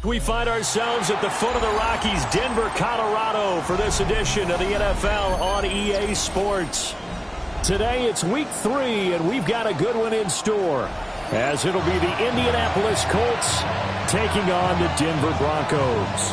We find ourselves at the foot of the Rockies, Denver, Colorado, for this edition of the NFL on EA Sports. Today it's week 3, and we've got a good one in store, as it'll be the Indianapolis Colts taking on the Denver Broncos.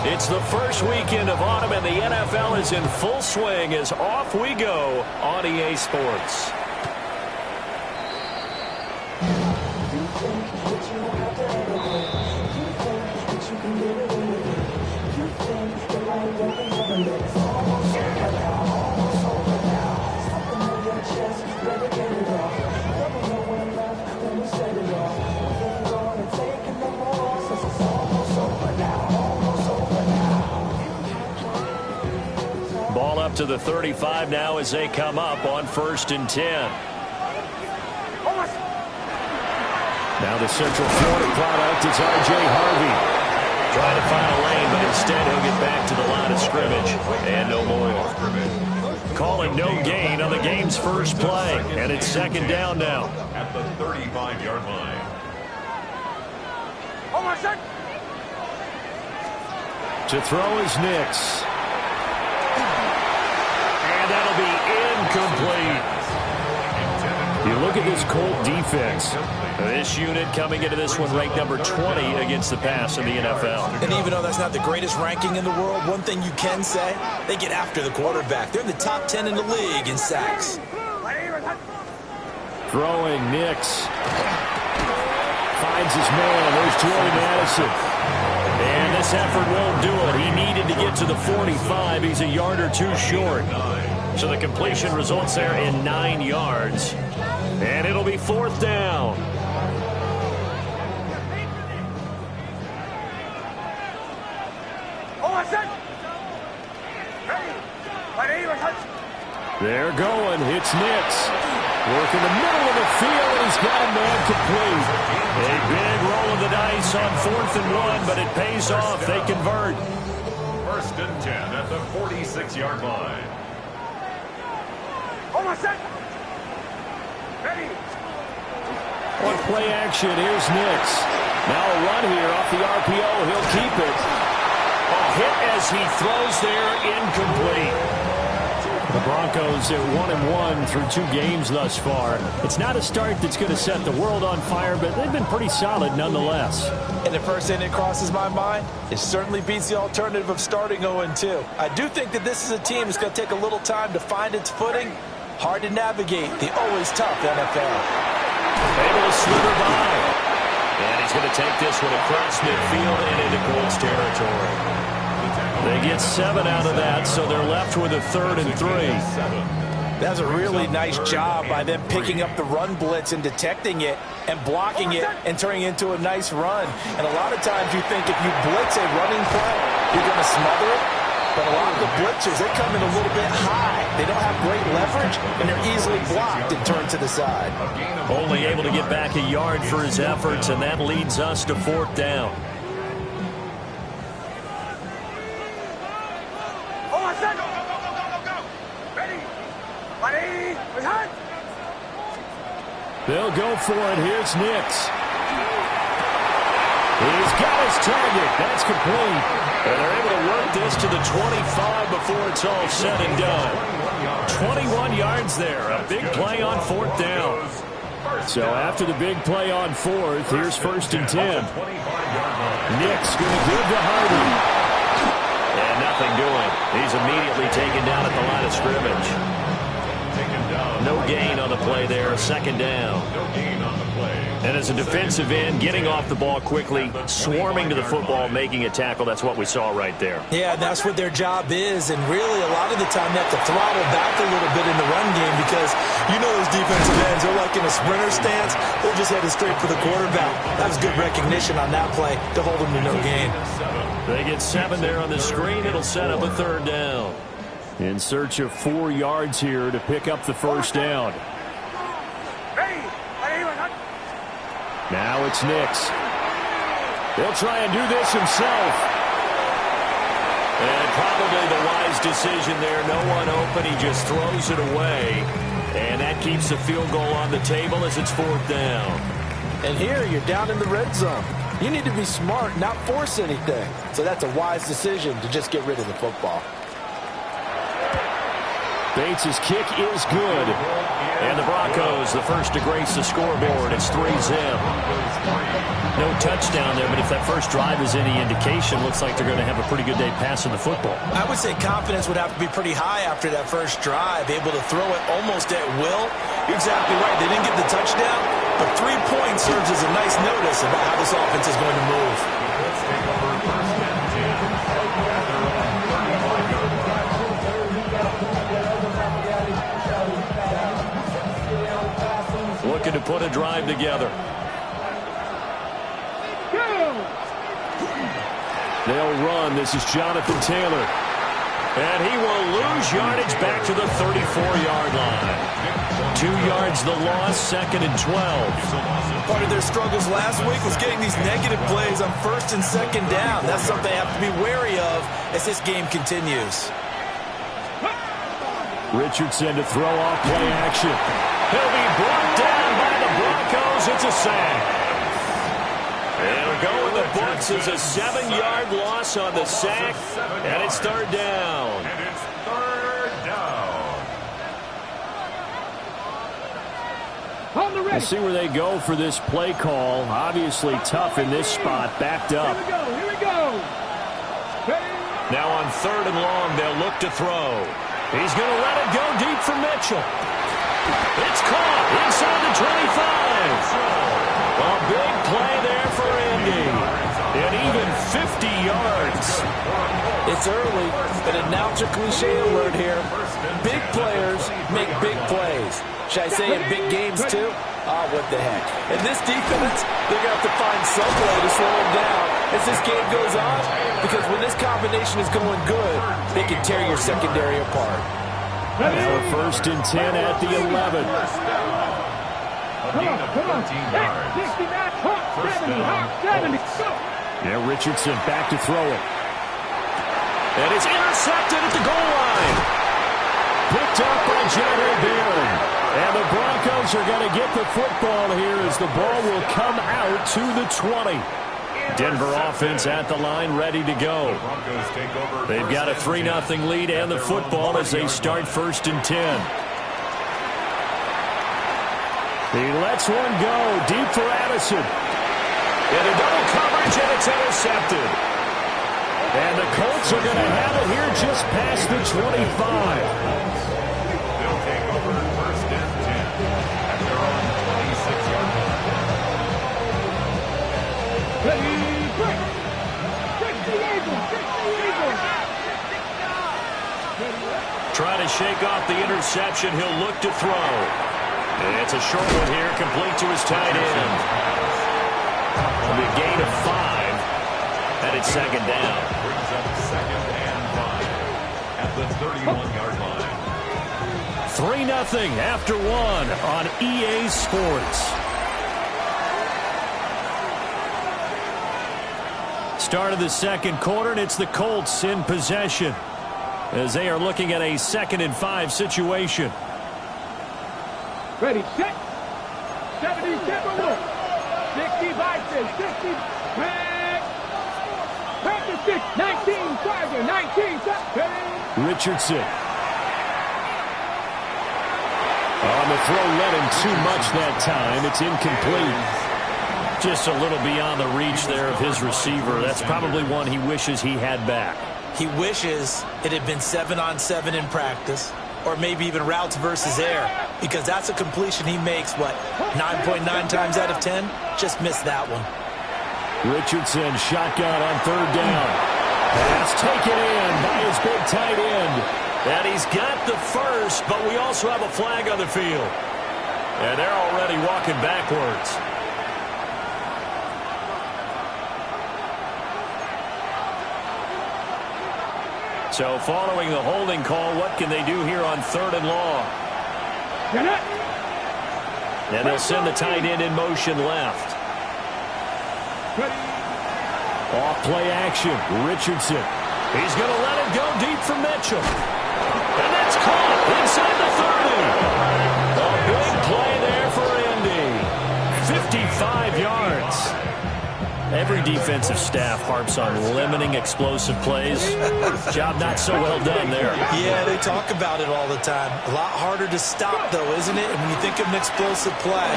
It's the first weekend of autumn, and the NFL is in full swing as off we go on EA Sports. Ball up to the 35 now as they come up on 1st and 10. Now the Central Florida product is R.J. Harvey. Trying to find a lane, but instead he'll get back to the line of scrimmage. And no more. Calling no gain on the game's first play. And it's 2nd down now. At the 35-yard line. To throw is Nix. And that'll be incomplete. You look at this Colt defense. This unit coming into this one ranked number 20 against the pass in the NFL. And even though that's not the greatest ranking in the world, one thing you can say, they get after the quarterback. They're in the top 10 in the league in sacks. Throwing Nix. Finds his man. There's Jordy Madison. And this effort won't do it. He needed to get to the 45. He's a yard or two short. So the completion results there in 9 yards. And it'll be 4th down. They're going. It's Nix. Work in the middle of the field, and he's got a man complete. A big roll of the dice on 4th and 1, but it pays off. They convert. 1st and 10 at the 46-yard line. On play action, here's Nix. Now a run here off the RPO. He'll keep it. A hit as he throws there, incomplete. The Broncos are 1-1 through 2 games thus far. It's not a start that's going to set the world on fire, but they've been pretty solid nonetheless. And the first thing that crosses my mind, it certainly beats the alternative of starting 0-2. I do think that this is a team that's going to take a little time to find its footing. Hard to navigate the always tough NFL. Able to slither by. And he's going to take this one across midfield and into Colts territory. They get 7 out of that, so they're left with a 3rd and 3. That's a really nice job by them picking up the run blitz and detecting it and blocking it and turning it into a nice run. And a lot of times you think if you blitz a running play, you're going to smother it. But a lot of the blitzers, they come in a little bit high. They don't have great leverage, and they're easily blocked and turned to the side. Only able to get back a yard for his efforts, and that leads us to 4th down. They'll go for it. Here's Nix. He's got his target. That's complete. And they're able to work this to the 25 before it's all said and done. 21 yards there. A big play on 4th down. So after the big play on 4th, here's 1st and 10. Nix going to give to Harvey. And nothing doing. He's immediately taken down at the line of scrimmage. No gain on the play there, 2nd down. And as a defensive end, getting off the ball quickly, swarming to the football, making a tackle, that's what we saw right there. Yeah, that's what their job is, and really a lot of the time they have to throttle back a little bit in the run game because you know those defensive ends, they're like in a sprinter stance, they're just headed straight for the quarterback. That was good recognition on that play to hold them to no gain. They get 7 there on the screen. It'll set up a 3rd down. In search of 4 yards here to pick up the first down. Now it's Nix. He'll try and do this himself. And probably the wise decision there. No one open. He just throws it away. And that keeps the field goal on the table as it's 4th down. And here you're down in the red zone. You need to be smart, not force anything. So that's a wise decision to just get rid of the football. Bates' kick is good. And the Broncos, the first to grace the scoreboard. It's 3-zip. No touchdown there, but if that first drive is any indication, looks like they're going to have a pretty good day passing the football. I would say confidence would have to be pretty high after that first drive, able to throw it almost at will. You're exactly right. They didn't get the touchdown, but 3 points serves as a nice notice about how this offense is going to move. Looking to put a drive together. They'll run. This is Jonathan Taylor. And he will lose yardage back to the 34-yard line. 2 yards the loss, 2nd and 12. Part of their struggles last week was getting these negative plays on 1st and 2nd down. That's something they have to be wary of as this game continues. Richardson to throw off play action. He'll be brought down by the Broncos. It's a sack. It'll go in the books as a 7-yard loss on the sack, and it's 3rd down. And it's 3rd down. We'll see where they go for this play call. Obviously tough in this spot, backed up. Here we go. Now on 3rd and long, they'll look to throw. He's going to let it go deep for Mitchell. It's caught inside the 25. A big play there for Indy. And even 50 yards. It's early, but announce a cliche alert here. Big players make big plays. Should I say in big games too? Oh, what the heck. And this defense, they're going to have to find some way to slow them down as this game goes on. Because when this combination is going good, they can tear your secondary apart. Now a 1st and 10 at the 11. Come on. 69, 70, go. Now Richardson back to throw it. And it's intercepted at the goal line. Picked up by Jared Barron. And the Broncos are going to get the football here as the ball will come out to the 20. Denver offense at the line, ready to go. They've got a 3-0 lead and the football as they start 1st and 10. He lets one go deep for Addison. And a double coverage, and it's intercepted. And the Colts are going to have it here just past the 25. They'll take over 1st and 10 at their own 26-yard line. Trying to shake off the interception. He'll look to throw. It's a short one here, complete to his tight end. It'll be a gain of 5. And it's 2nd down. Brings up 2nd and 5 at the 31-yard line. 3-0 after 1 on EA Sports. Start of the 2nd quarter, and it's the Colts in possession as they are looking at a 2nd and 5 situation. Ready, set. 77, look. 65, 60. Back to 6. 19, Tiger. 19, Tiger. Richardson. On the throw, led him too much that time. It's incomplete. Just a little beyond the reach there of his receiver. That's probably one he wishes he had back. He wishes it had been 7-on-7 in practice, or maybe even routes versus air, because that's a completion he makes, 9.9 times out of 10? Just missed that one. Richardson shotgun on 3rd down. Pass taken in by his big tight end. And he's got the first, but we also have a flag on the field. And they're already walking backwards. So following the holding call, what can they do here on 3rd and long? And they'll send the tight end in motion left. Off play action. Richardson. He's going to let it go deep for Mitchell. And that's caught inside the 30. A big play there for Indy. 55 yards. Every defensive staff harps on limiting explosive plays. Job not so well done there. Yeah, they talk about it all the time. A lot harder to stop, though, isn't it? And when you think of an explosive play,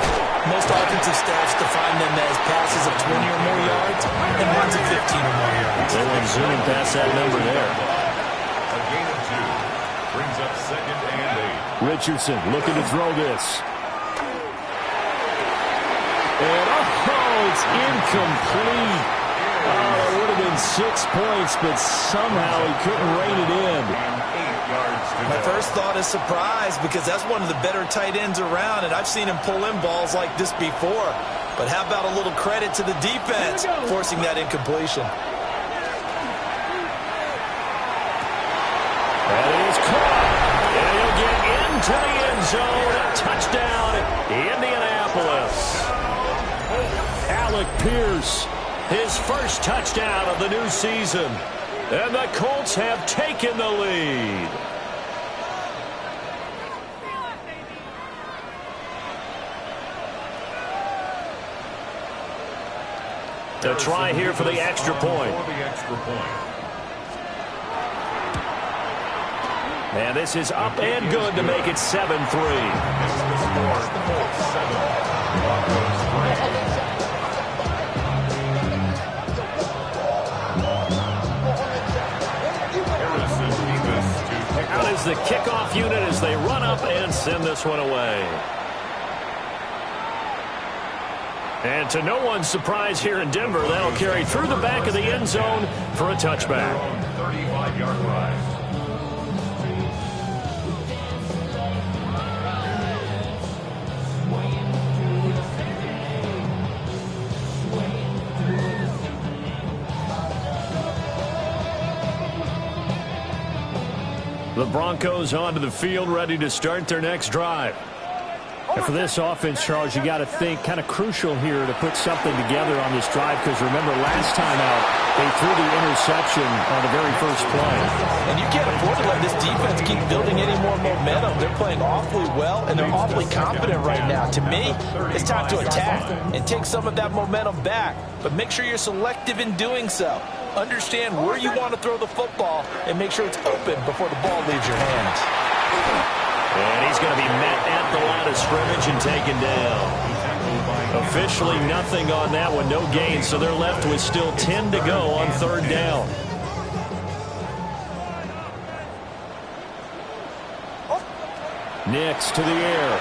most offensive staffs define them as passes of 20 or more yards and runs of 15 or more yards. They went zooming past that number there. A gain of 2 brings up 2nd and 8. Richardson looking to throw this. And it's incomplete. Oh, that would have been 6 points, but somehow he couldn't rein it in. My first thought is surprise, because that's one of the better tight ends around, and I've seen him pull in balls like this before. But how about a little credit to the defense forcing that incompletion? And it is caught. And he'll get into the end zone. A touchdown, Indianapolis. Alec Pierce, his first touchdown of the new season. And the Colts have taken the lead. To try here for the extra point. And this is up and good to make it 7-3. Out is the kickoff unit as they run up and send this one away. And to no one's surprise here in Denver, that'll carry through the back of the end zone for a touchback. 35-yard line. The Broncos onto the field, ready to start their next drive. And for this offense, Charles, you got to think kind of crucial here to put something together on this drive, because remember last time out they threw the interception on the very first play. And you can't afford to let this defense keep building any more momentum. They're playing awfully well, and they're awfully confident right now. To me, it's time to attack and take some of that momentum back. But make sure you're selective in doing so. Understand where you want to throw the football and make sure it's open before the ball leaves your hands. And he's going to be met at the line of scrimmage and taken down. Officially nothing on that one, no gain, so they're left with still 10 to go on 3rd down. Nix to the air.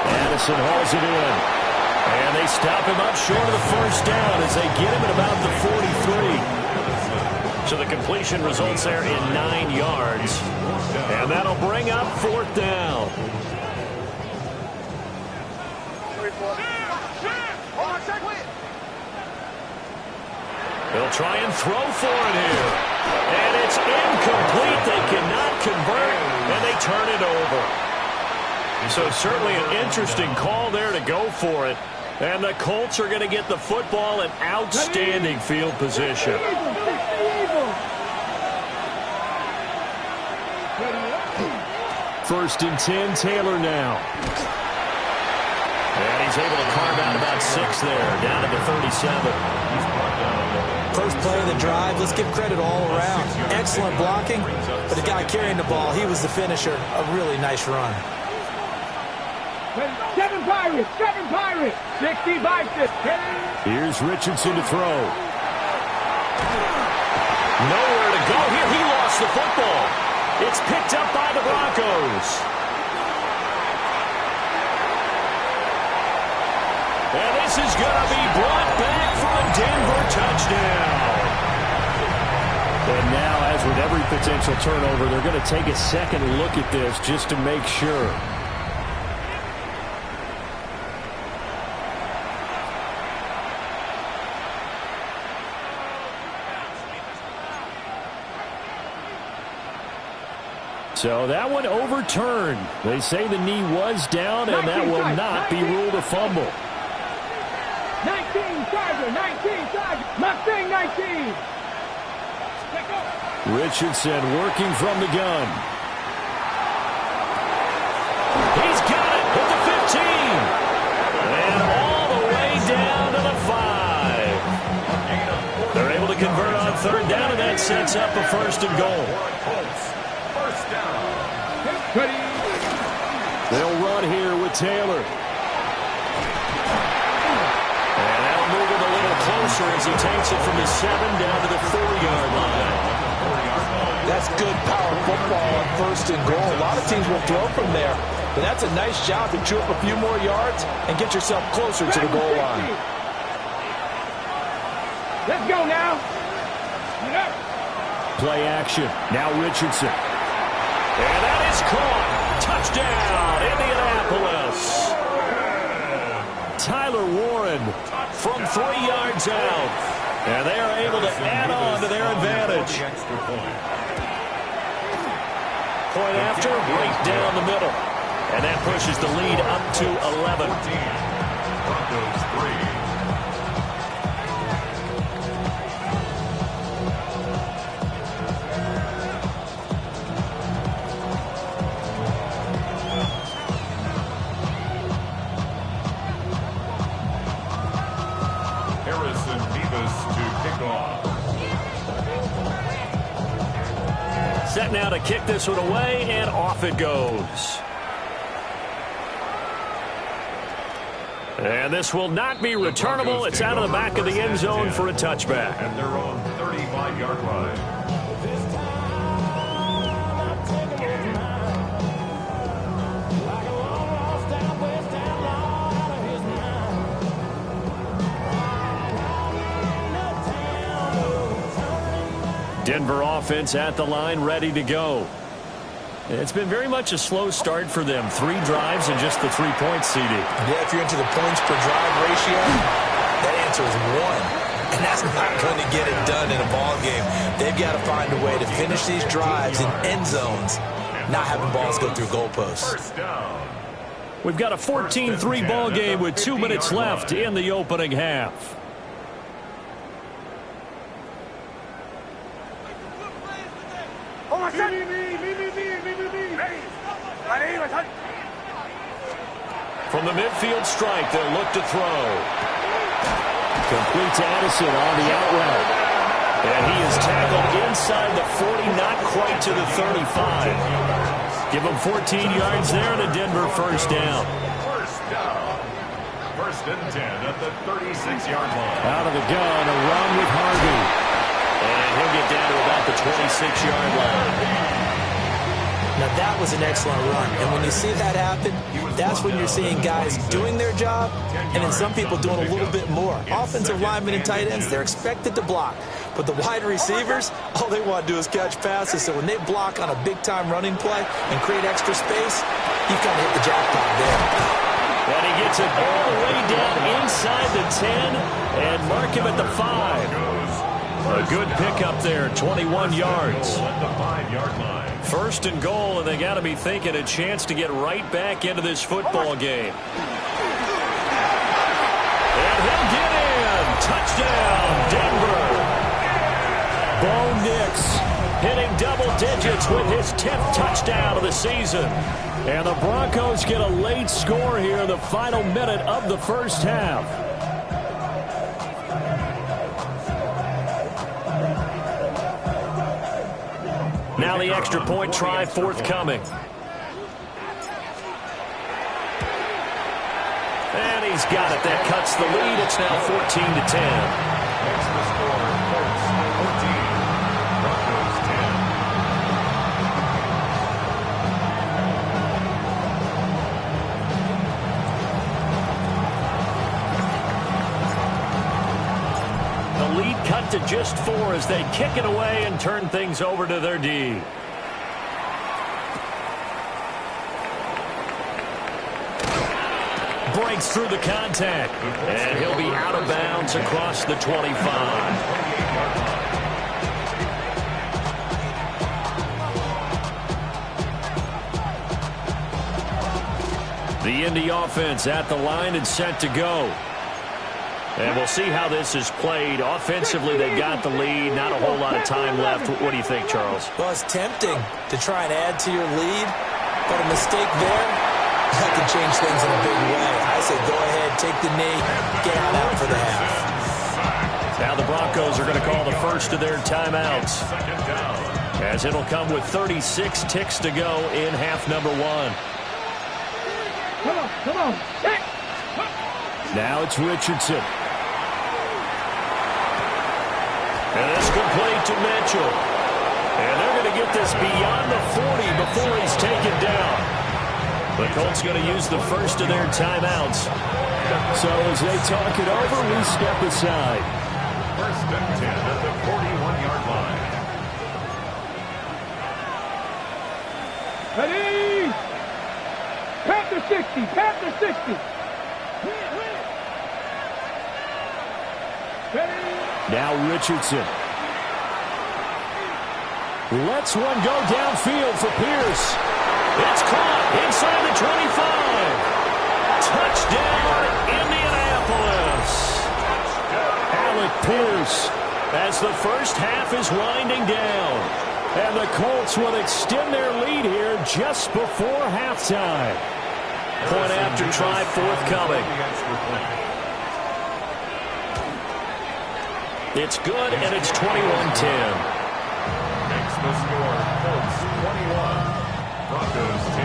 Addison hauls it in. And they stop him up short of the first down as they get him at about the 43. So the completion results there in 9 yards. And that'll bring up 4th down. They'll try and throw for it here. And it's incomplete. They cannot convert, and they turn it over. So certainly an interesting call there to go for it. And the Colts are going to get the football in outstanding field position. First and 10, Taylor now. And he's able to carve out about 6 there, down to the 37. First play of the drive, let's give credit all around. Excellent blocking, but the guy carrying the ball, he was the finisher. A really nice run. 7 Pirates, 60 Vikings. Here's Richardson to throw. Nowhere to go here. He lost the football. It's picked up by the Broncos. And this is going to be brought back for a Denver touchdown. And now, as with every potential turnover, they're going to take a second look at this just to make sure. So that one overturned. They say the knee was down, and that will not be ruled a fumble. 19 Charger, 19 Charger, Mustang 19. Richardson working from the gun. He's got it at the 15. And all the way down to the 5. They're able to convert on third down, and that sets up a first and goal. First down. They'll run here with Taylor. And that'll move it a little closer as he takes it from the 7 down to the 4-yard line. That's good power football on first and goal. A lot of teams will throw from there, but that's a nice job to chew up a few more yards and get yourself closer to the goal line. Let's go now. Play action. Now Richardson. And that is caught. Touchdown, Indianapolis. Tyler Warren from 3 yards out. And they are able to add on to their advantage. Point after, right down the middle. And that pushes the lead up to 11. Broncos 3. Set now to kick this one away, and off it goes. And this will not be returnable. It's out of the back of the end zone for a touchback. At their own 35-yard line. Denver offense at the line, ready to go. It's been very much a slow start for them. 3 drives and just the 3 points, CD. Yeah, if you're into the points per drive ratio, that answer is 1. And that's not going to get it done in a ball game. They've got to find a way to finish these drives in end zones, not having balls go through goalposts. First down. We've got a 14-3 ball game with 2 minutes left in the opening half. From the midfield stripe, they'll look to throw. Complete to Addison on the out route. And he is tackled inside the 40, not quite to the 35. Give him 14 yards there and a Denver first down. First down. First and 10 at the 36-yard line. Out of the gun, a run with Harvey. And he'll get down to about the 26-yard line. Now, that was an excellent run. And when you see that happen, that's when you're seeing guys doing their job and then some people doing a little bit more. Offensive linemen and tight ends, they're expected to block. But the wide receivers, all they want to do is catch passes. So when they block on a big-time running play and create extra space, you kind of hit the jackpot there. And he gets it all the way down inside the 10 and mark him at the 5. A good pickup there, 21 yards. At the 5-yard line. First and goal, and they got to be thinking a chance to get right back into this football game. And he'll get in. Touchdown, Denver. Bo Nix hitting double digits with his 10th touchdown of the season. And the Broncos get a late score here in the final minute of the first half. Now the extra point try forthcoming. And he's got it. That cuts the lead. It's now 14-10. Extra score, Colts 14, Broncos 10. The lead cut to just 4 as they kick it away and turn things over to their D. Breaks through the contact, and he'll be out of bounds across the 25. The IND offense at the line and set to go. And we'll see how this is played. Offensively, they got the lead. Not a whole lot of time left. What do you think, Charles? Well, it's tempting to try and add to your lead, but a mistake there, that can change things in a big way. I say go ahead, take the knee, get on out for the half. Now the Broncos are going to call the first of their timeouts, as it'll come with 36 ticks to go in half number one. Come on. Hey. Now it's Richardson. And it's complete to Mitchell. And they're going to get this beyond the 40 before he's taken down. The Colts going to use the first of their timeouts. So as they talk it over, we step aside. First and 10 at the 41-yard line. Ready? Panther 60. Panther 60. Now Richardson. Lets one go downfield for Pierce. It's caught inside the 25. Touchdown, Indianapolis. Alec Pierce, as the first half is winding down. And the Colts will extend their lead here just before halftime. Point after try forthcoming. It's good, and it's 21-10. Makes the score, Colts 21, Broncos 10.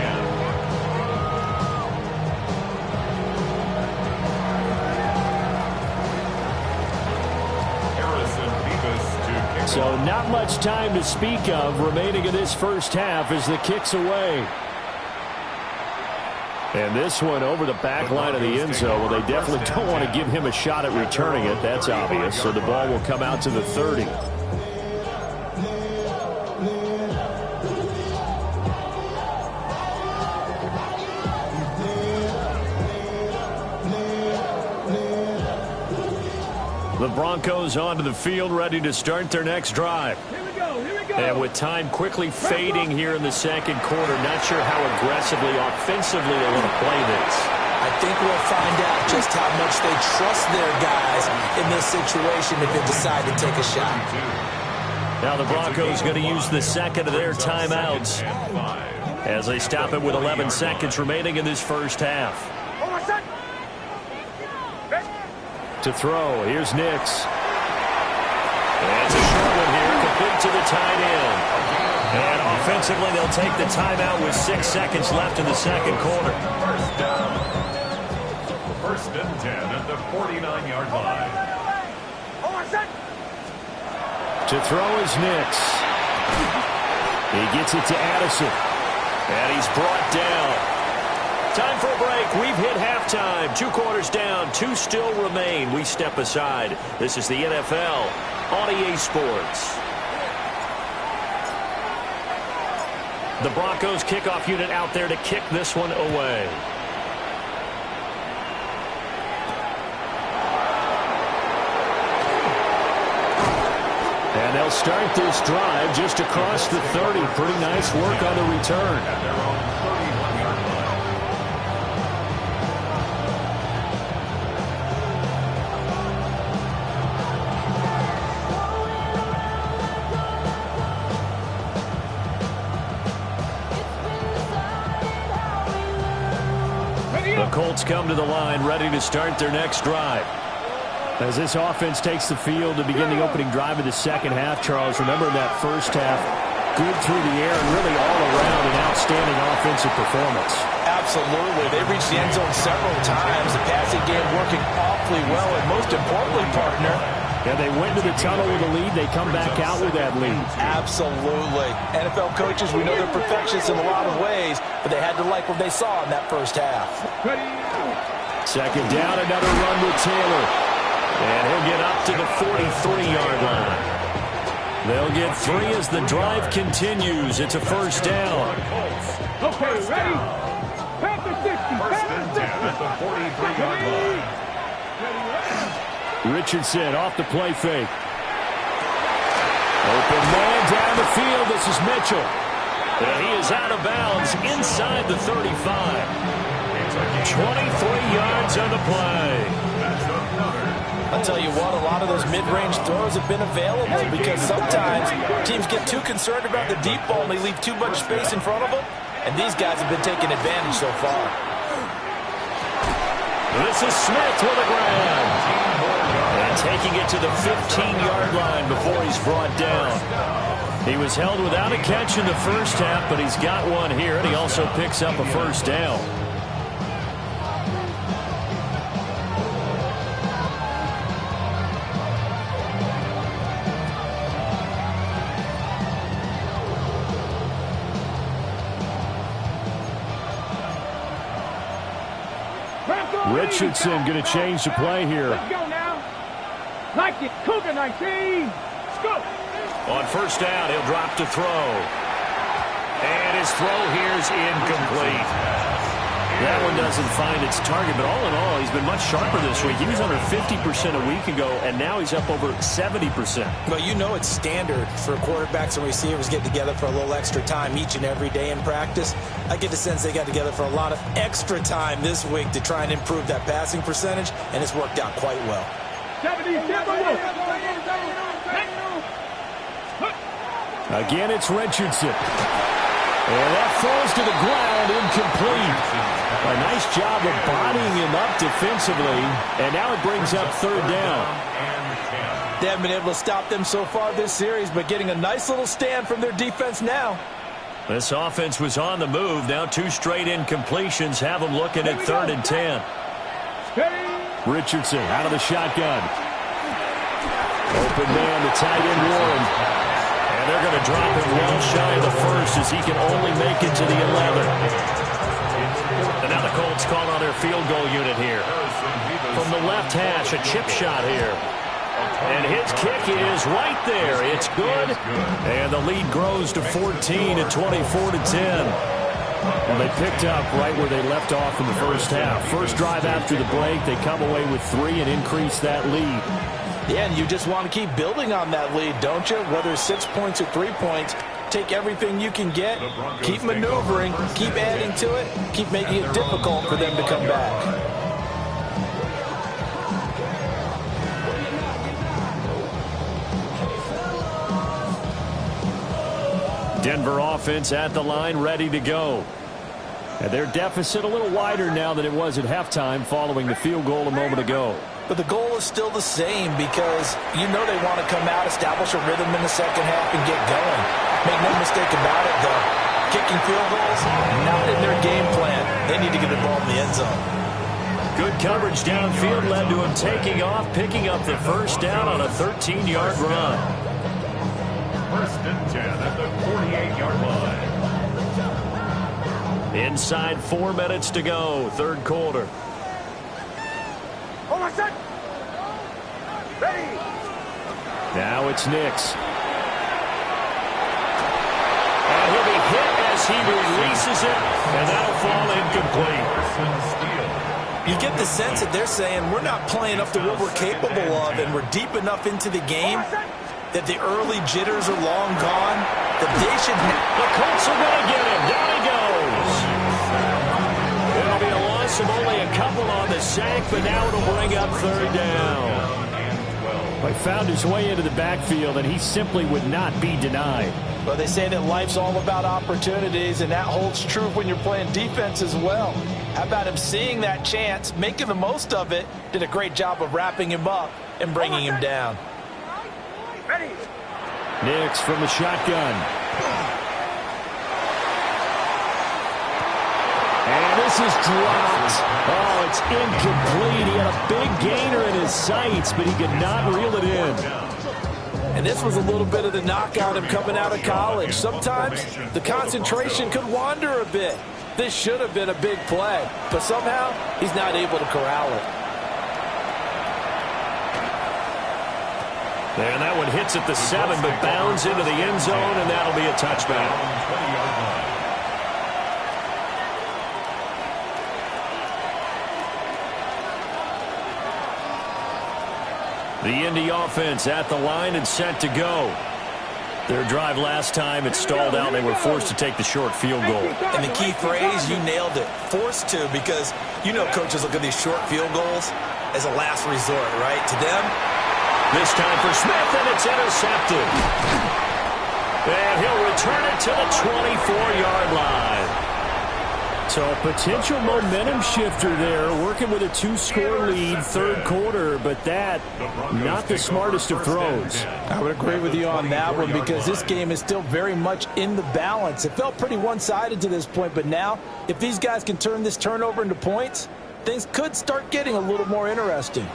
Harrison Beavis to kick. So not much time to speak of remaining in this first half as the kick's away. And this one over the back line of the end zone. Well, they definitely don't want to give him a shot at returning it. That's obvious. So the ball will come out to the 30. The Broncos onto the field, ready to start their next drive. Here we go. And with time quickly fading here in the second quarter, not sure how aggressively, offensively they want to play this. I think we'll find out just how much they trust their guys in this situation if they decide to take a shot. Now the Broncos going to use the second of their timeouts as they stop it with 11 seconds remaining in this first half. To throw, here's Nix. And it's a short one here, complete to the tight end. And offensively, they'll take the timeout with 6 seconds left in the second quarter. First down. First and 10 at the 49-yard line. To throw is Nix. He gets it to Addison. And he's brought down. Time for a break. We've hit halftime. 2 quarters down. 2 still remain. We step aside. This is the NFL on EA Sports. The Broncos kickoff unit out there to kick this one away. And they'll start this drive just across the 30. Pretty nice work on the return. At their own 31-yard line. The Colts come to the line ready to start their next drive. As this offense takes the field to begin the opening drive of the second half, Charles, remember that first half, good through the air and really all around an outstanding offensive performance. Absolutely. They reached the end zone several times. The passing game working awfully well, and most importantly, partner, Yeah, they went to the tunnel with a lead. They come back out with that lead. absolutely. NFL coaches, we know they're perfectionists in a lot of ways, but they had to like what they saw in that first half. Second down, another run with Taylor. And he'll get up to the 43-yard line. They'll get 3 as the drive continues. It's a first down. Okay, ready? Panther 60. First and 10 at the 43-yard line. Richardson off the play fake. Open man down the field. This is Mitchell. And he is out of bounds inside the 35. It's a 23 yards on the play. I'll tell you what, a lot of those mid-range throws have been available because sometimes teams get too concerned about the deep ball and they leave too much space in front of them, and these guys have been taking advantage so far. This is Smith with a grab. And taking it to the 15-yard line before he's brought down. He was held without a catch in the first half, but he's got one here, and he also picks up a first down. Richardson going to change the play here. Let's go now. Like it. Cougar 19. Let's go. On first down, he'll drop to throw. And his throw here is incomplete. That one doesn't find its target, but all in all, he's been much sharper this week. He was under 50% a week ago, and now he's up over 70%. Well, you know it's standard for quarterbacks and receivers get together for a little extra time each and every day in practice. I get the sense they got together for a lot of extra time this week to try and improve that passing percentage, and it's worked out quite well. 77. Again, it's Richardson. And that falls to the ground, incomplete. A nice job of bodying him up defensively, and now it brings up third down. They haven't been able to stop them so far this series, but getting a nice little stand from their defense now. This offense was on the move. Now 2 straight incompletions have them looking at 3rd and 10. Richardson out of the shotgun. Open man, the tight end Warren. And they're going to drop him well shy of the first as he can only make it to the 11. And now the Colts call on their field goal unit here. From the left hash, a chip shot here. And his kick is right there. It's good. And the lead grows to 14 at 24-10. Well, they picked up right where they left off in the first half. First drive after the break, they come away with 3 and increase that lead. Yeah, and you just want to keep building on that lead, don't you? Whether it's 6 points or 3 points, take everything you can get, keep maneuvering, keep adding to it, keep making it difficult for them to come back. Denver offense at the line, ready to go. And their deficit a little wider now than it was at halftime following the field goal a moment ago. But the goal is still the same because you know they want to come out, establish a rhythm in the second half, and get going. Make no mistake about it, though. Kicking field goals, not in their game plan. They need to get the ball in the end zone. Good coverage downfield led to him taking off, picking up the first down on a 13-yard run. 1st and 10 at the 48-yard line. Inside 4 minutes to go, 3rd quarter. Ready. Now it's Nix. And he'll be hit as he releases it, and that'll fall incomplete. You get the sense that they're saying we're not playing up to what we're capable of, and we're deep enough into the game that the early jitters are long gone, that they should... The Colts are going to get him. Down he goes. It'll be a loss of only a couple on the sack, but now it'll bring up 3rd down. He found his way into the backfield, and he simply would not be denied. But they say that life's all about opportunities, and that holds true when you're playing defense as well. How about him seeing that chance, making the most of it, did a great job of wrapping him up and bringing him down. Ready. Nix from the shotgun. And this is dropped. Oh, it's incomplete. He had a big gainer in his sights, but he could not reel it in. And this was a little bit of the knock on him coming out of college. Sometimes the concentration could wander a bit. This should have been a big play, but somehow he's not able to corral it. And that one hits at the 7, but bounds into the end zone, and that'll be a touchback. The Indy offense at the line and set to go. Their drive last time, it stalled out. They were forced to take the short field goal. And the key phrase, you nailed it, forced to, because you know coaches look at these short field goals as a last resort, right? To them. This time for Smith, and it's intercepted. And he'll return it to the 24-yard line. So a potential momentum shifter there, working with a 2-score lead, third quarter, but that, not the smartest of throws. I would agree with you on that one, because this game is still very much in the balance. It felt pretty one-sided to this point, but now, if these guys can turn this turnover into points, things could start getting a little more interesting.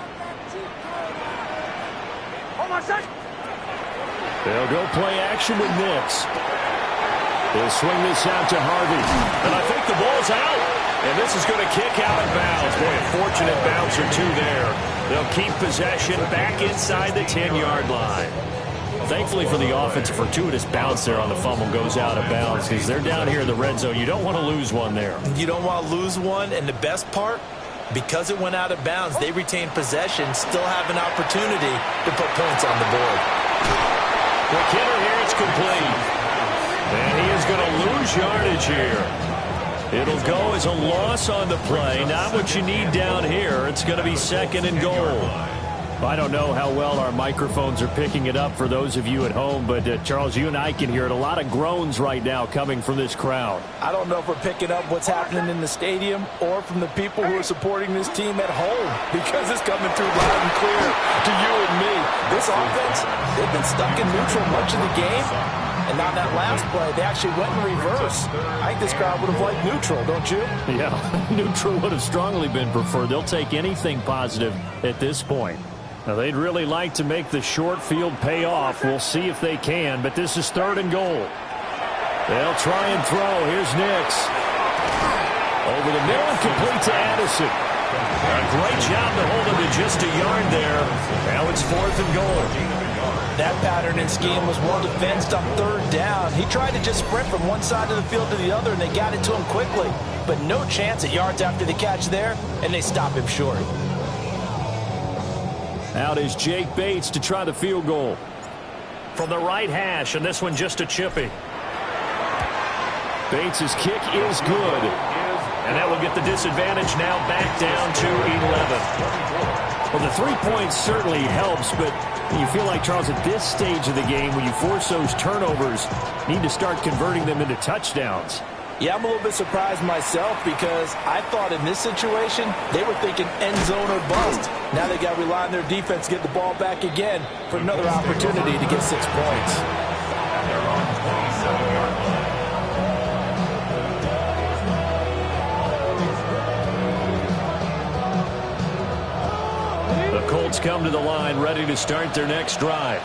They'll go play action with Nix. They'll swing this out to Harvey. And I think the ball's out. And this is going to kick out of bounds. Boy, a fortunate bounce or two there. They'll keep possession back inside the 10-yard line. Thankfully for the offense, a fortuitous bounce there on the fumble goes out of bounds because they're down here in the red zone. You don't want to lose one there. You don't want to lose one, and the best part, because it went out of bounds, they retained possession, still have an opportunity to put points on the board. McKinnon here, it's complete. And he is going to lose yardage here. It'll go as a loss on the play. Not what you need down here. It's going to be second and goal. I don't know how well our microphones are picking it up for those of you at home, but Charles, you and I can hear it. A lot of groans right now coming from this crowd. I don't know if we're picking up what's happening in the stadium or from the people who are supporting this team at home, because it's coming through loud and clear to you and me. This offense, they've been stuck in neutral much of the game, and on that last play, they actually went in reverse. I think this crowd would have liked neutral, don't you? Yeah, neutral would have strongly been preferred. They'll take anything positive at this point. Now, they'd really like to make the short field pay off. We'll see if they can, but this is third and goal. They'll try and throw. Here's Nix. Over the middle and complete to Addison. A great job to hold him to just a yard there. Now it's fourth and goal. That pattern and scheme was well defensed on third down. He tried to just sprint from one side of the field to the other, and they got it to him quickly. But no chance at yards after the catch there, and they stop him short. Out is Jake Bates to try the field goal. From the right hash, and this one just a chippy. Bates' kick is good. And that will get the disadvantage now back down to 11. Well, the 3 points certainly helps, but you feel like, Charles, at this stage of the game, when you force those turnovers, need to start converting them into touchdowns. Yeah, I'm a little bit surprised myself, because I thought in this situation, they were thinking end zone or bust. Now they got to rely on their defense to get the ball back again for another opportunity to get 6 points. They're on 27-yard line. The Colts come to the line ready to start their next drive.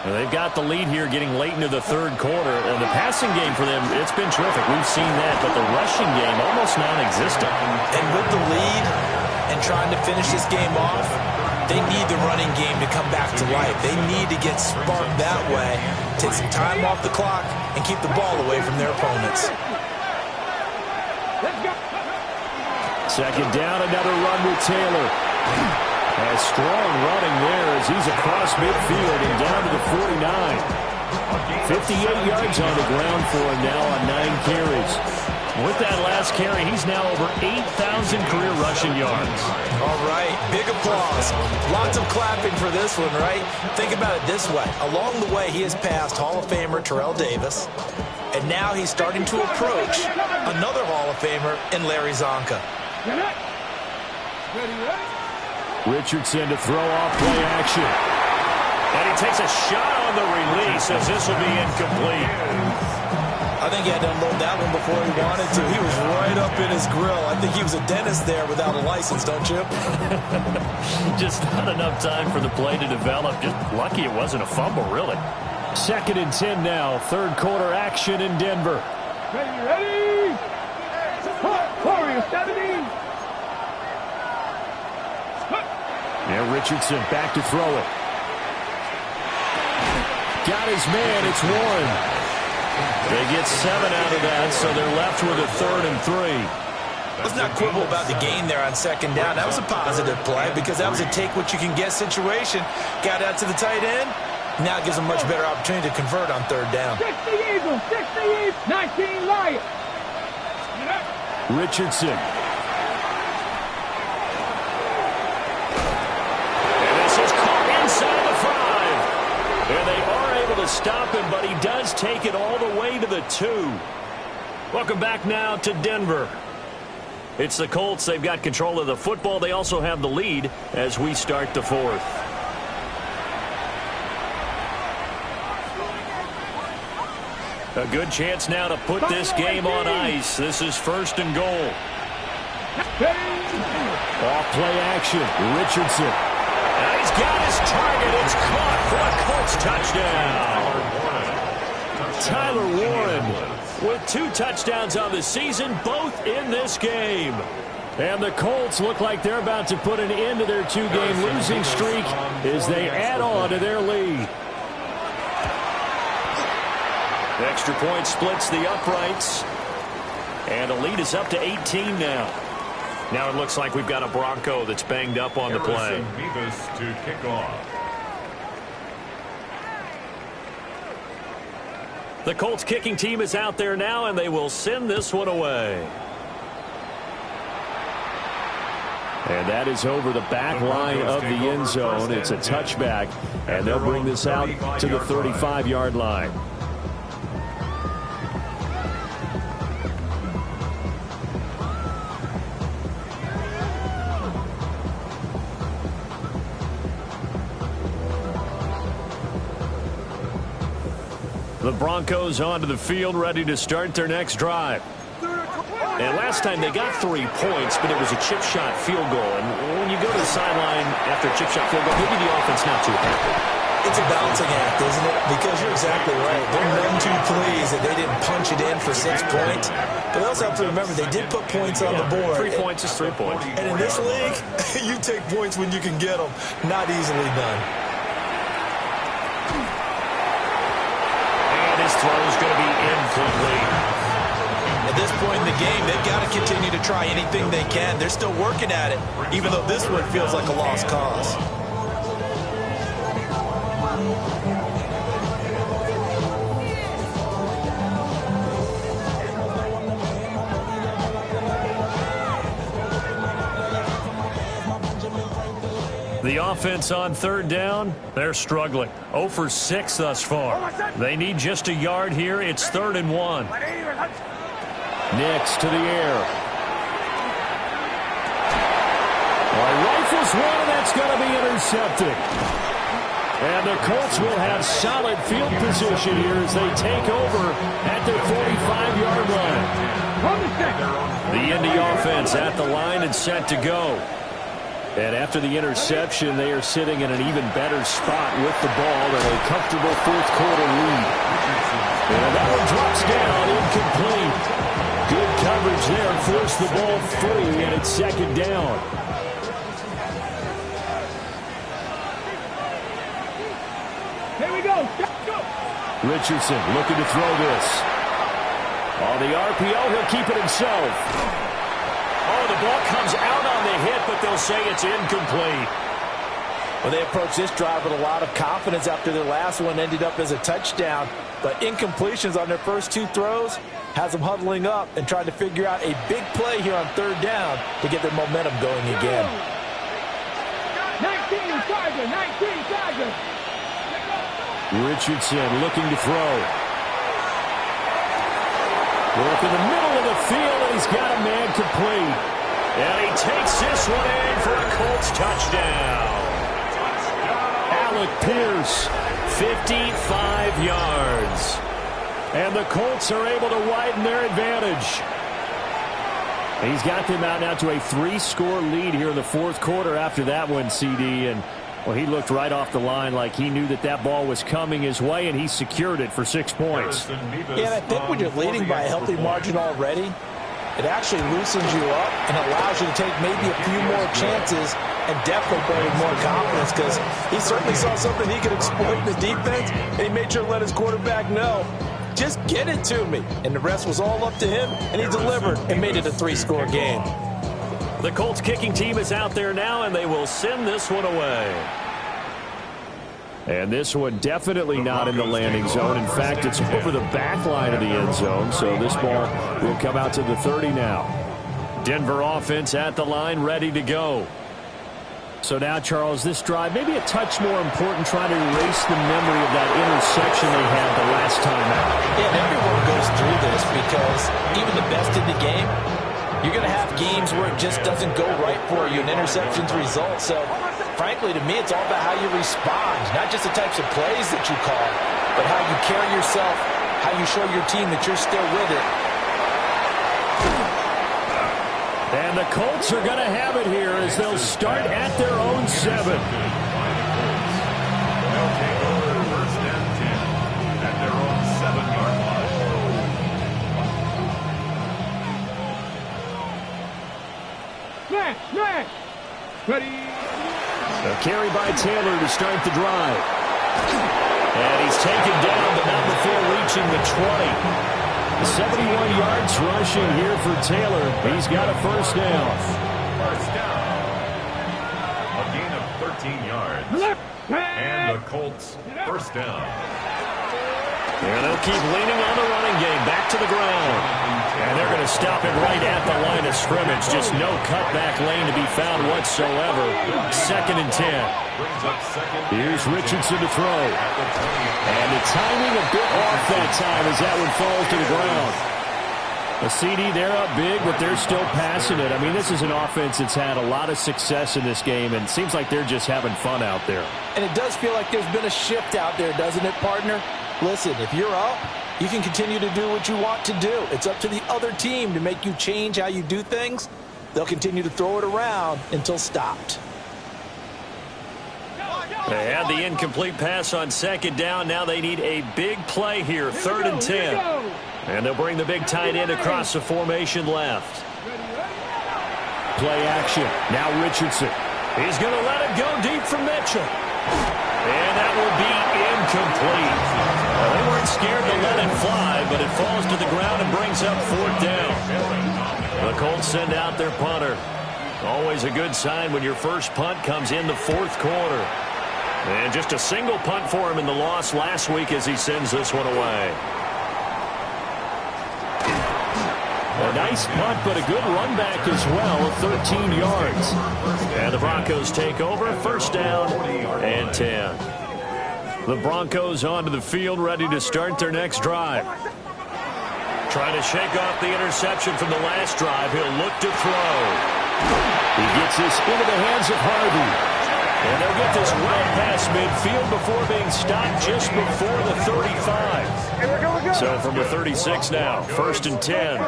And they've got the lead here getting late into the third quarter. And the passing game for them, it's been terrific. We've seen that, but the rushing game almost non-existent. And with the lead and trying to finish this game off, they need the running game to come back to life. They need to get sparked that way, take some time off the clock, and keep the ball away from their opponents. Second down, another run with Taylor. A strong running there as he's across midfield and down to the 49. 58 yards on the ground for him now on 9 carries. With that last carry, he's now over 8,000 career rushing yards. All right, big applause. Lots of clapping for this one, right? Think about it this way. Along the way, he has passed Hall of Famer Terrell Davis, and now he's starting to approach another Hall of Famer in Larry Zonka. Richardson to throw off play action. And he takes a shot on the release as this will be incomplete. I think he had to unload that one before he wanted to. He was right up in his grill. I think he was a dentist there without a license, don't you? Just not enough time for the play to develop. Just lucky it wasn't a fumble, really. Second and 10 now. Third quarter action in Denver. Ready? Warriors 17. Yeah, Richardson back to throw it. Got his man. It's Warren. They get 7 out of that, so they're left with a 3rd and 3. Let's not quibble about the gain there on second down. That was a positive play because that was a take-what-you-can-get situation. Got out to the tight end, Now it gives them much better opportunity to convert on third down. 60 Eagles, 60 Eagles, 19 Lions. Richardson. And this is caught inside the 5. And they are able to stop him, but he does take it all the way to the 2. Welcome back now to Denver. It's the Colts. They've got control of the football. They also have the lead as we start the 4th. A good chance now to put this game on ice. This is 1st and goal. Off play action. Richardson. And he's got his target. It's caught for a Colts touchdown. Tyler Warren with 2 touchdowns on the season, both in this game. And the Colts look like they're about to put an end to their 2-game losing streak as they add on to their lead. The extra point splits the uprights. And the lead is up to 18 now. Now it looks like we've got a Bronco that's banged up on the play. To kick off. The Colts kicking team is out there now, and they will send this one away. And that is over the back line of the end zone. It's a touchback, and they'll bring this out to the 35-yard line. The Broncos onto the field, ready to start their next drive. And last time they got 3 points, but it was a chip shot field goal. And when you go to the sideline after a chip shot field goal, maybe the offense not too happy. It's a balancing act, isn't it? Because you're exactly right. They're none too pleased that they didn't punch it in for 6 points. But they also have to remember they did put points on the board. 3 points is 3 points. And in this league, you take points when you can get them. Not easily done. His throw is going to be incomplete. At this point in the game, they've got to continue to try anything they can. They're still working at it, even though this one feels like a lost cause. The offense on third down, they're struggling. 0 for 6 thus far. They need just a yard here. It's 3rd and 1. Next to the air. Rifles one, and that's going to be intercepted. And the Colts will have solid field position here as they take over at their 45-yard line. The Indy offense at the line and set to go. And after the interception, they are sitting in an even better spot with the ball and a comfortable 4th quarter lead. And that one drops down, incomplete. Good coverage there, forced the ball free, and it's 2nd down. Here we go. Richardson looking to throw this. On the RPO, he'll keep it himself. Oh, the ball comes out on the hit, but they'll say it's incomplete. Well, they approached this drive with a lot of confidence after their last one ended up as a touchdown. But incompletions on their first 2 throws has them huddling up and trying to figure out a big play here on 3rd down to get their momentum going again. 19 Chargers, 19 Chargers. Richardson looking to throw. Work in the middle of the field, and he's got a man complete. And he takes this one in for a Colts touchdown. Alec Pierce, 55 yards. And the Colts are able to widen their advantage. He's got them out now to a 3-score lead here in the 4th quarter after that one, CD. And, well, he looked right off the line like he knew that that ball was coming his way, and he secured it for 6 points. Yeah, and I think when you're leading by a healthy margin already, it actually loosens you up and allows you to take maybe a few more chances and definitely play with more confidence because he certainly saw something he could exploit in the defense, and he made sure to let his quarterback know, just get it to me. And the rest was all up to him, and he delivered and made it a 3-score game. The Colts kicking team is out there now, and they will send this one away. And this one definitely not in the landing zone. In fact, it's over the back line of the end zone. So this ball will come out to the 30 now. Denver offense at the line, ready to go. So now, Charles, this drive maybe a touch more important, trying to erase the memory of that interception they had the last time out. Yeah, and everyone goes through this because even the best in the game, you're going to have games where it just doesn't go right for you, and interceptions result. So, frankly, to me, it's all about how you respond, not just the types of plays that you call, but how you carry yourself, how you show your team that you're still with it. And the Colts are going to have it here as they'll start at their own 7. They'll take over first and 10 at their own 7-yard line. Smash! Ready? A carry by Taylor to start the drive. And he's taken down, but not before reaching the 20. 71 yards rushing here for Taylor. He's got a first down. First down. A gain of 13 yards. And the Colts first down. And they'll keep leaning on the running game. Back to the ground. And they're going to stop it right at the line of scrimmage. Just no cutback lane to be found whatsoever. 2nd and 10. Here's Richardson to throw. And the timing a bit off that time as that one falls to the ground. A CD, they're up big, but they're still passing it. I mean, this is an offense that's had a lot of success in this game, and it seems like they're just having fun out there. And it does feel like there's been a shift out there, doesn't it, partner? Listen, if you're up, you can continue to do what you want to do. It's up to the other team to make you change how you do things. They'll continue to throw it around until stopped. They had the incomplete pass on 2nd down. Now they need a big play here, 3rd and 10. And they'll bring the big tight end across the formation left. Play action. Now Richardson. He's going to let it go deep for Mitchell. And that will be incomplete. Well, they weren't scared to let it fly, but it falls to the ground and brings up 4th down. The Colts send out their punter. Always a good sign when your first punt comes in the 4th quarter. And just a single punt for him in the loss last week as he sends this one away. A nice punt, but a good run back as well of 13 yards. And the Broncos take over, first down and 10. The Broncos onto the field, ready to start their next drive. Trying to shake off the interception from the last drive. He'll look to throw. He gets this into the hands of Harvey. And they'll get this right past midfield before being stopped just before the 35. So from the 36 now, 1st and 10.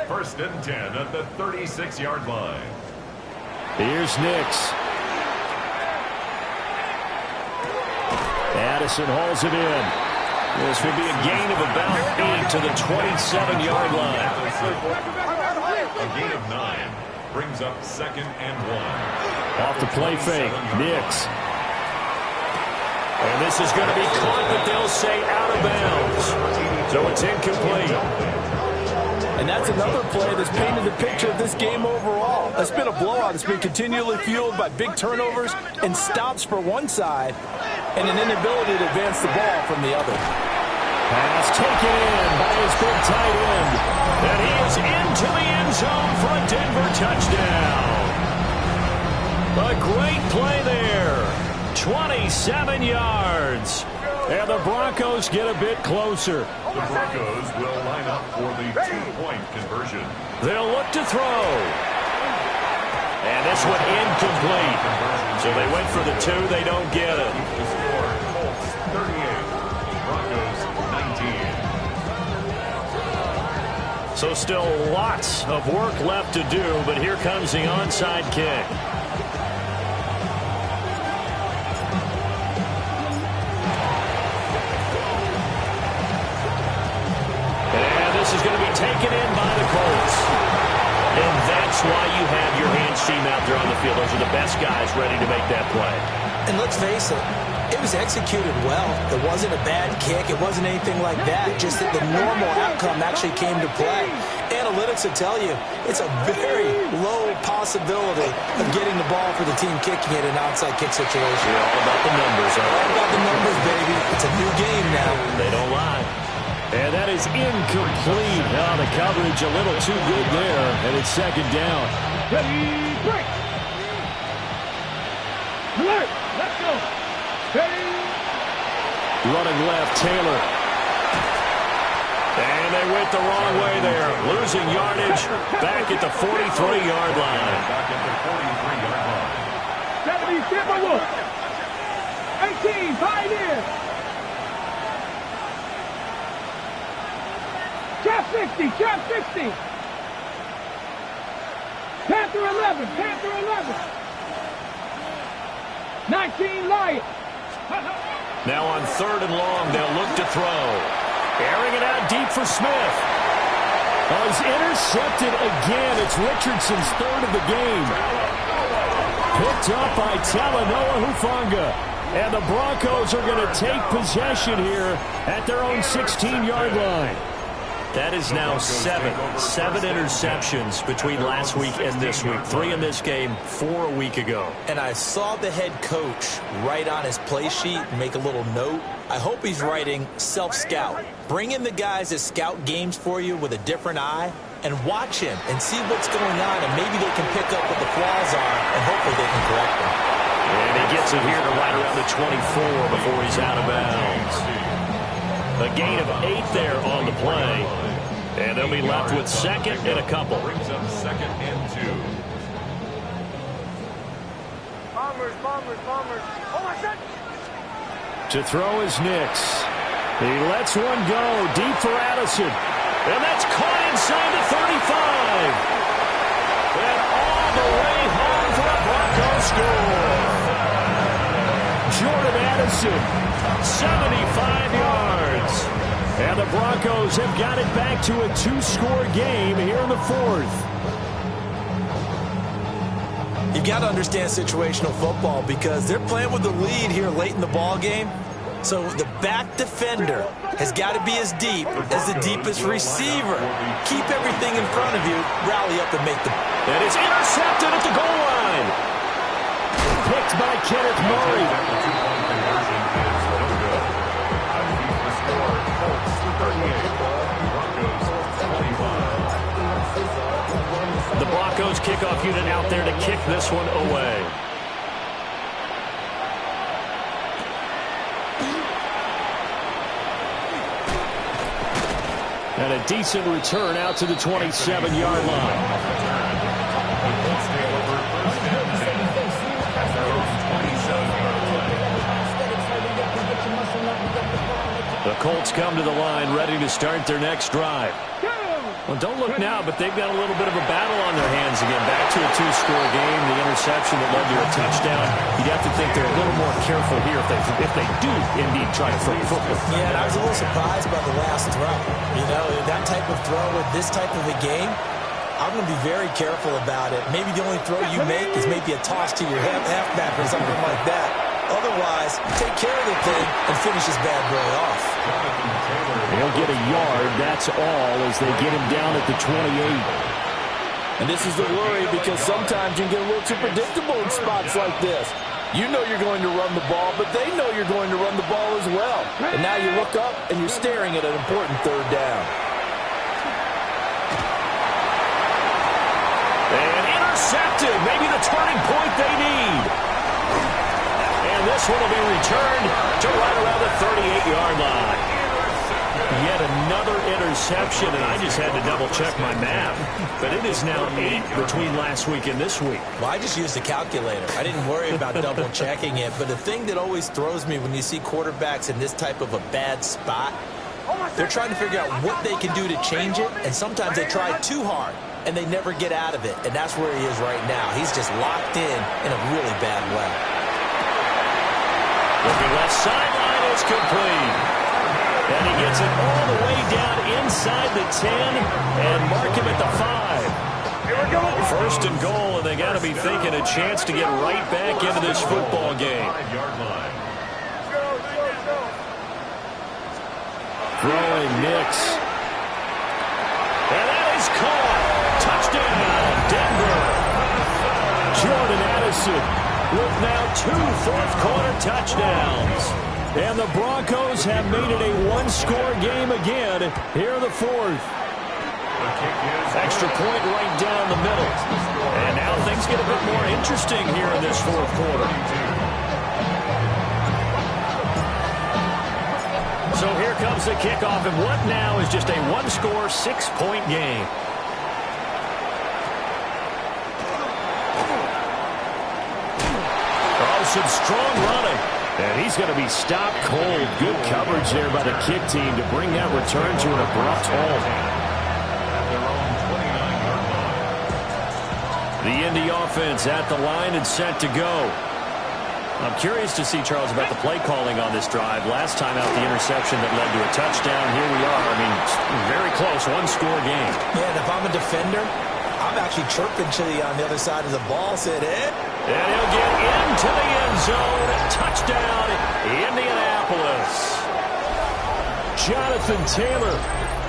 First and 10 at the 36-yard line. Here's Nix. Addison hauls it in. This will be a gain of about 8 to the 27-yard line. A gain of 9 brings up 2nd and 1. Off the play fake, Nix. And this is going to be caught, but they'll say out of bounds. So it's incomplete. And that's another play that's painted the picture of this game overall. It's been a blowout. It's been continually fueled by big turnovers and stops for one side and an inability to advance the ball from the other. Pass taken in by his big tight end. And he is into the end zone for a Denver touchdown. A great play there. 27 yards. And the Broncos get a bit closer. The Broncos will line up for the 2-point conversion. They'll look to throw. And this one incomplete. So they went for the 2. They don't get it. The score, Colts 38, Broncos 19. So still lots of work left to do, but here comes the onside kick. Is going to be taken in by the Colts. And that's why you have your hands team out there on the field. Those are the best guys ready to make that play. And let's face it, it was executed well. It wasn't a bad kick. It wasn't anything like that. Just that the normal outcome actually came to play. And analytics will tell you it's a very low possibility of getting the ball for the team kicking it in an onside kick situation. Yeah, all about the numbers. All about the numbers, baby. It's a new game now. They don't lie. And that is incomplete. Now the coverage a little too good there, and it's second down. Ready, break. Alert, let's go. Ready. Running left, Taylor. And they went the wrong way there. Losing yardage back at the 43-yard line. Back at the 43-yard line. 70, Timberwolf. 18, Pioneer. Trap 60, trap 60. Panther 11, Panther 11. 19, Lion. Now on 3rd and long, they'll look to throw. Airing it out deep for Smith. Oh, he's intercepted again. It's Richardson's 3rd of the game. Picked up by Talanoa Hufanga. And the Broncos are going to take possession here at their own 16-yard line. That is now 7 interceptions between last week and this week. 3 in this game, 4 a week ago. And I saw the head coach write on his play sheet, make a little note. I hope he's writing self-scout. Bring in the guys that scout games for you with a different eye and watch him and see what's going on, and maybe they can pick up what the flaws are, and hopefully they can correct them. And he gets it here to right around the 24 before he's out of bounds. A gain of 8 there on the play. And they'll be left with 2nd and a couple. Brings up 2nd and 2. Bombers. Oh, my God. To throw is Nix. He lets one go deep for Addison. And that's caught inside the 35. And all the way home for a Broncos score. Jordan Addison, 75 yards. And the Broncos have got it back to a 2-score game here in the 4th. You've got to understand situational football because they're playing with the lead here late in the ball game. So the back defender has got to be as deep as the deepest receiver. Keep everything in front of you, rally up and make the... That is intercepted at the goal line. Picked by Kenneth Murray. The two-point conversion is no good. Keep the score, Colts 38, Broncos 25. The Broncos kickoff unit out there to kick this one away. And a decent return out to the 27-yard line. The Colts take over 1st and 10 at their own 27-yard line. The Colts come to the line ready to start their next drive. Well, don't look now, but they've got a little bit of a battle on their hands again. Back to a 2-score game. The interception that led to a touchdown. You'd have to think they're a little more careful here if they do indeed try to throw the football. Yeah, and I was a little surprised by the last throw. You know, that type of throw with this type of a game, I'm going to be very careful about it. Maybe the only throw you make is maybe a toss to your halfback or something like that. Otherwise, take care of the thing and finish this bad boy off. He'll get a yard, that's all, as they get him down at the 28. And this is the worry because sometimes you can get a little too predictable in spots like this. You know you're going to run the ball, but they know you're going to run the ball as well. And now you look up and you're staring at an important 3rd down. And intercepted, maybe the turning point they need. And this one will be returned to right around the 38-yard line. Yet another interception, and I just had to double-check my math. But it is now 8 between last week and this week. Well, I just used a calculator. I didn't worry about double-checking it. But the thing that always throws me when you see quarterbacks in this type of a bad spot, they're trying to figure out what they can do to change it, and sometimes they try too hard, and they never get out of it. And that's where he is right now. He's just locked in a really bad way. Looking left sideline, it's complete. And he gets it all the way down inside the 10 and mark him at the 5. Here we go. 1st and goal, and they got to be thinking a chance to get right back into this football game. 5-yard line. Throwing Nix. And that is is caught. Touchdown, Denver. Jordan Addison with now 2 fourth-quarter touchdowns. And the Broncos have made it a one-score game again here in the fourth. Extra point right down the middle. And now things get a bit more interesting here in this fourth quarter. So here comes the kickoff, and what now is just a one-score, 6-point game. Oh, some strong running. And he's going to be stopped cold. Good coverage there by the kick team to bring that return to an abrupt halt. The IND offense at the line and set to go. I'm curious to see, Charles, about the play calling on this drive. Last time out, the interception that led to a touchdown. Here we are. I mean, very close, one-score game. Yeah, and if I'm a defender, I'm actually chirping to on the other side of the ball, said, eh? And he'll get into the end zone. Touchdown, Indianapolis. Jonathan Taylor,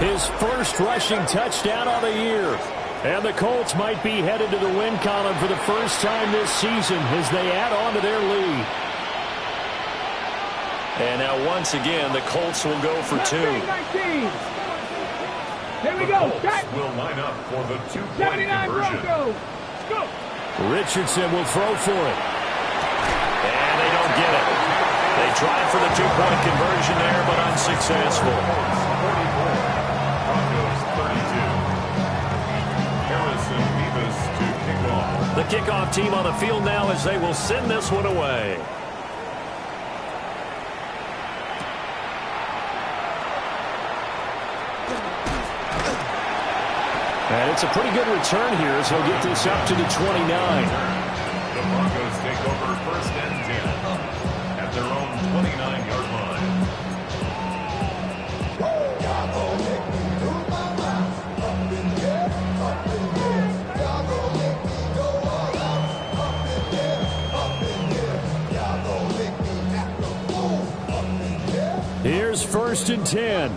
his first rushing touchdown of the year. And the Colts might be headed to the win column for the first time this season as they add on to their lead. And now once again, the Colts will go for 2. 19. Here we go. Will line up for the 2-point conversion. Go. Richardson will throw for it. And they don't get it. They tried for the 2-point conversion there, but unsuccessful. 44. Broncos 32. Harrison Beavis to kick off. The kickoff team on the field now as they will send this one away. And it's a pretty good return here as he'll get this up to the 29. The Broncos take over first and 10 at their own 29-yard line. Here's first and 10.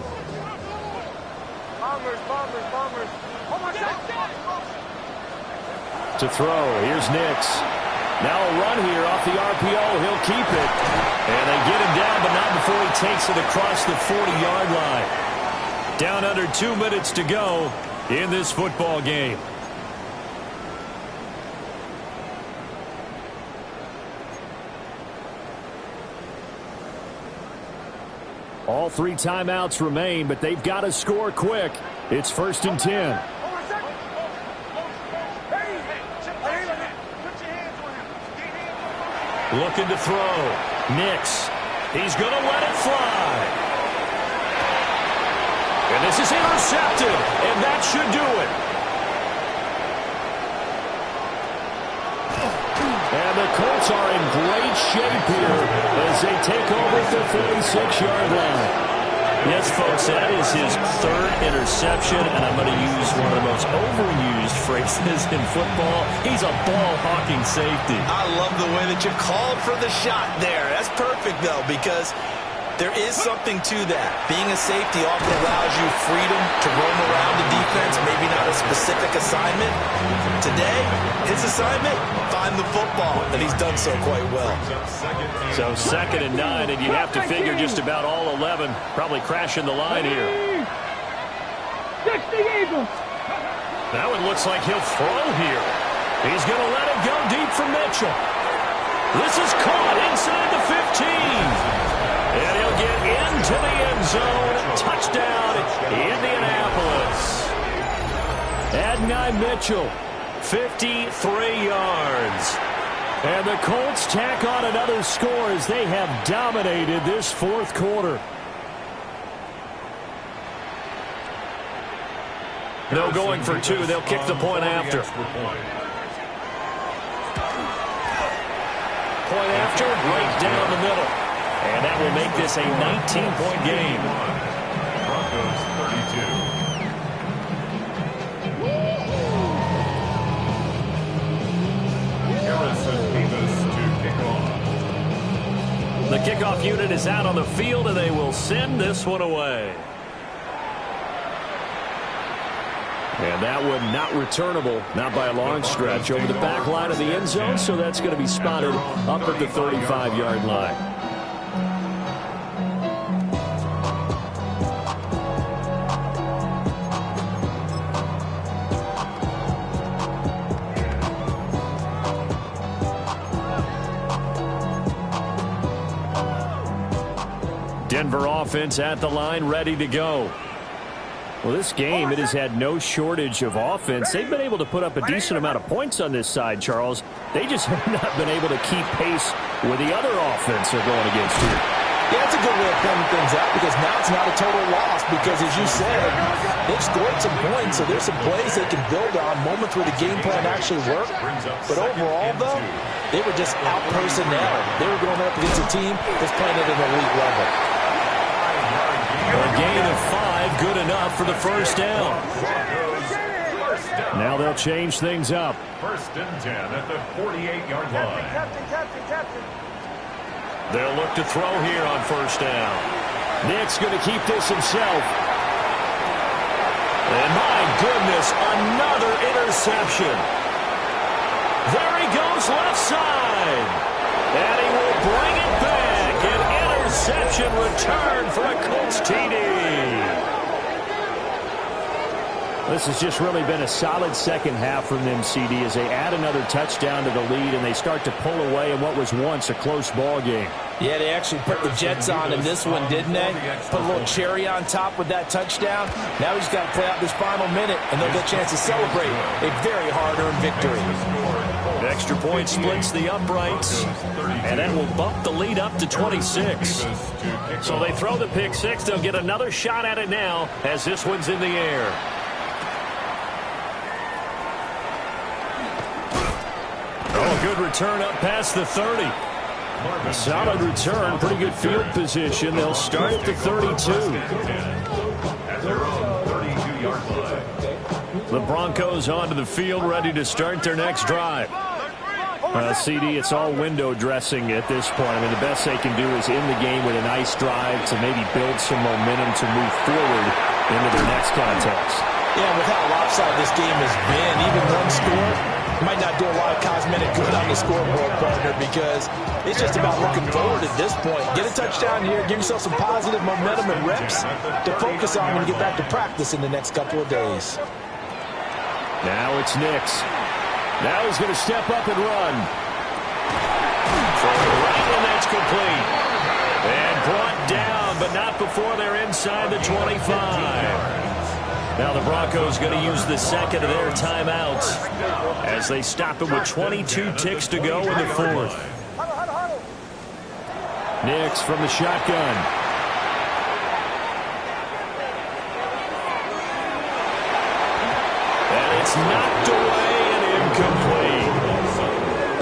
To throw, here's Nix. Now a run here off the RPO. He'll keep it. And they get him down, but not before he takes it across the 40-yard line. Down under 2 minutes to go in this football game. All 3 timeouts remain, but they've got to score quick. It's first and 10. Looking to throw. Nix. He's going to let it fly. And this is intercepted. And that should do it. And the Colts are in great shape here as they take over at the 46-yard line. Yes, folks, that is his 3rd interception, and I'm going to use one of the most overused phrases in football. He's a ball-hawking safety. I love the way that you called for the shot there. That's perfect, though, because there is something to that. Being a safety often allows you freedom to roam around the defense, maybe not a specific assignment. Today, his assignment, find the football, and he's done so quite well. So 2nd and 9, and you have to figure just about all 11 probably crashing the line here. Now it looks like he'll throw here. He's going to let it go deep for Mitchell. This is caught inside the 15. And he'll get into the end zone. Touchdown, Indianapolis. Adonai Mitchell, 53 yards. And the Colts tack on another score as they have dominated this fourth quarter. No going for 2. They'll kick the point after. Point after, right down the middle. And that will make this a 19-point game. Broncos 32. Harrison Beavis to kick off. The kickoff unit is out on the field, and they will send this one away. And that one not returnable, not by a long stretch, over the back line of the end zone, so that's going to be spotted up at the 35-yard line. Denver offense at the line, ready to go. Well, this game, it has had no shortage of offense. They've been able to put up a decent amount of points on this side, Charles. They just have not been able to keep pace with the other offense they're going against here. Yeah, it's a good way of pointing things out because now it's not a total loss because, as you said, they've scored some points, so there's some plays they can build on, moments where the game plan actually worked. But overall, though, they were just out-personnel. They were going up against a team that's playing at an elite level. A gain of 5, good enough for the first down. Now they'll change things up. 1st and 10 at the 48-yard line. They'll look to throw here on first down. Nick's going to keep this himself. And my goodness, another interception. There he goes left side. And he will bring it back. An interception return for a Colts TD. This has just really been a solid second half from them, CD, as they add another touchdown to the lead and they start to pull away in what was once a close ball game. Yeah, they actually put the Jets on in this one, didn't they? Put a little cherry on top with that touchdown. Now he's got to play out this final minute, and they'll get a chance to celebrate a very hard-earned victory. Extra point splits the uprights, and that will bump the lead up to 26. So they throw the pick six. They'll get another shot at it now as this one's in the air. Oh, good return up past the 30. A solid return, pretty good field position. They'll start at the 32. The Broncos onto the field, ready to start their next drive. CD, it's all window dressing at this point. I mean, the best they can do is in the game with a nice drive to maybe build some momentum to move forward into their next contest. Yeah, with how lopsided this game has been, even one score might not do a lot of cosmetic good on the scoreboard, partner, because it's just about looking forward at this point. Get a touchdown here, give yourself some positive momentum and reps to focus on when you get back to practice in the next couple of days. Now it's Nix. Now he's going to step up and run. For the right, and that's complete. And brought down, but not before they're inside the 25. Now the Broncos going to use the second of their timeouts as they stop it with 22 ticks to go in the fourth. Nix from the shotgun. And it's knocked away and incomplete.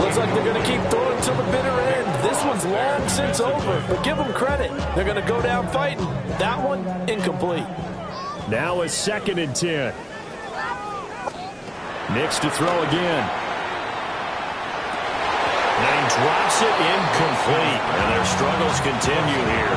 Looks like they're going to keep throwing till the bitter end. This one's long since over, but give them credit. They're going to go down fighting. That one, incomplete. Now a 2nd and 10. Nix to throw again. And he drops it incomplete. And their struggles continue here.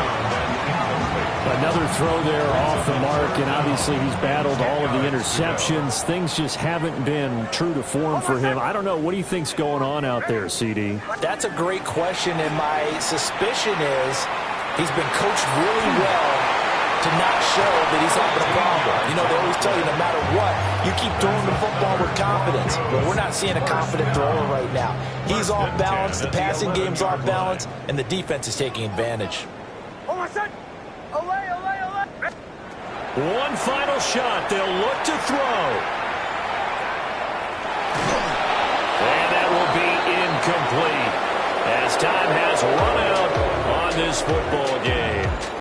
Another throw there off the mark, and obviously he's battled all of the interceptions. Things just haven't been true to form for him. I don't know. What do you think's going on out there, CD? That's a great question, and my suspicion is he's been coached really well to not show that he's having a problem. You know, they always tell you no matter what, you keep throwing the football with confidence. But we're not seeing a confident thrower right now. He's off balance, the passing game's off balance, and the defense is taking advantage. One final shot. They'll look to throw. And that will be incomplete as time has run out on this football game.